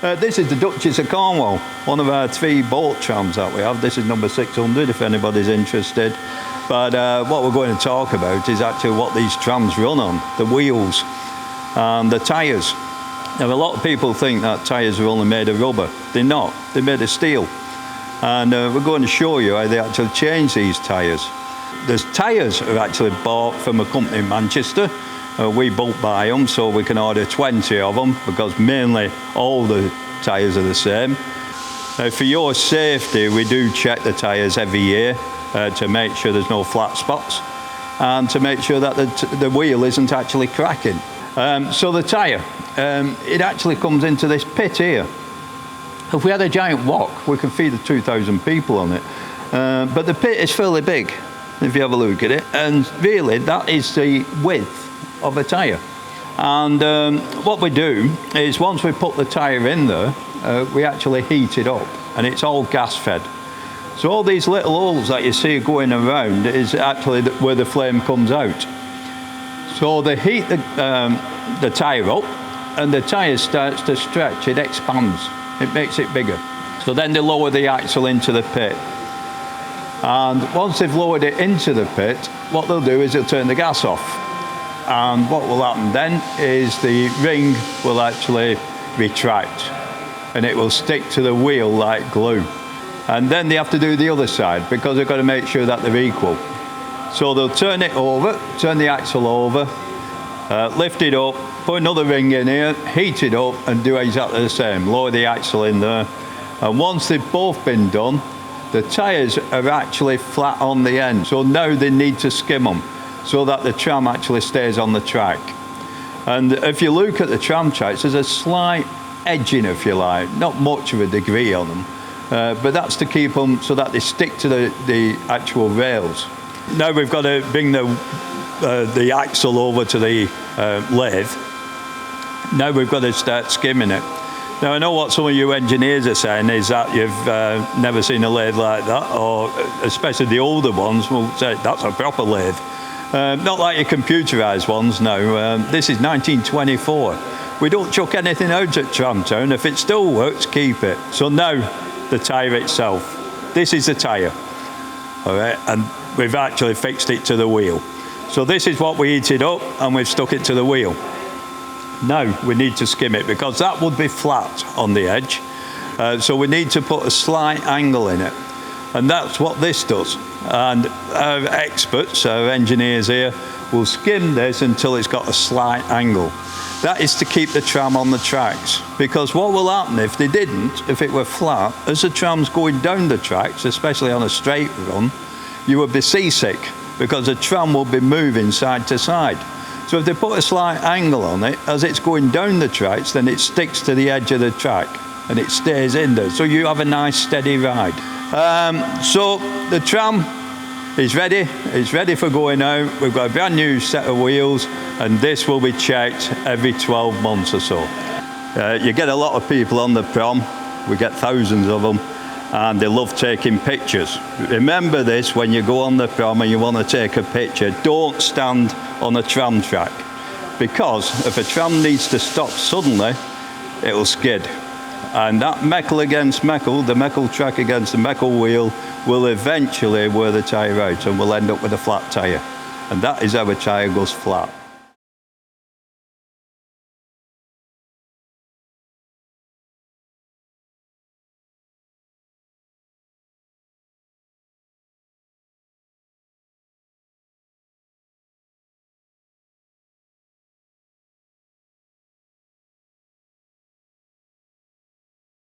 This is the Duchess of Cornwall, one of our 3 boat trams that we have. This is number 600 if anybody's interested. But what we're going to talk about is actually what these trams run on, the wheels and the tyres. Now, a lot of people think that tyres are only made of rubber. They're not, they're made of steel. And we're going to show you how they actually change these tyres. The tyres are actually bought from a company in Manchester. We bulk buy them, so we can order 20 of them, because mainly all the tyres are the same. Now, for your safety, we do check the tyres every year to make sure there's no flat spots and to make sure that the wheel isn't actually cracking. So the tyre, it actually comes into this pit here. If we had a giant wok, we could feed the 2,000 people on it. But the pit is fairly big, if you have a look at it, and really that is the width of a tyre. And what we do is, once we put the tyre in there, we actually heat it up, and it's all gas fed. So all these little holes that you see going around is actually where the flame comes out. So they heat the tyre up, and the tyre starts to stretch, it expands, it makes it bigger. So then they lower the axle into the pit. And once they've lowered it into the pit, what they'll do is they'll turn the gas off. And what will happen then is the ring will actually retract, and it will stick to the wheel like glue. And then they have to do the other side, because they've got to make sure that they're equal. So they'll turn it over, turn the axle over, lift it up, put another ring in here, heat it up, and do exactly the same. Lower the axle in there. And once they've both been done, the tyres are actually flat on the end. So now they need to skim them, so that the tram actually stays on the track. And if you look at the tram tracks, there's a slight edging, if you like, not much of a degree on them, but that's to keep them so that they stick to the actual rails. Now we've got to bring the axle over to the lathe. Now we've got to start skimming it. Now, I know what some of you engineers are saying is that you've never seen a lathe like that, or especially the older ones will say that's a proper lathe. Not like your computerised ones, no. This is 1924. We don't chuck anything out at TramTown. If it still works, keep it. So now, the tyre itself. This is the tyre, all right, and we've actually fixed it to the wheel. So this is what we heated up, and we've stuck it to the wheel. Now we need to skim it, because that would be flat on the edge. So we need to put a slight angle in it. And that's what this does. And our experts, our engineers here, will skim this until it's got a slight angle. That is to keep the tram on the tracks. Because what will happen if they didn't, if it were flat, as the tram's going down the tracks, especially on a straight run, you would be seasick, because the tram will be moving side to side. So if they put a slight angle on it, as it's going down the tracks, then it sticks to the edge of the track and it stays in there. So you have a nice steady ride. So the tram is ready. It's ready for going out. We've got a brand new set of wheels, and this will be checked every 12 months or so. You get a lot of people on the prom. We get thousands of them, and they love taking pictures. Remember this, when you go on the prom and you want to take a picture, don't stand on a tram track, because if a tram needs to stop suddenly, it'll skid. And that metal against metal, the metal track against the metal wheel, will eventually wear the tyre out, and we'll end up with a flat tyre. And that is how a tyre goes flat.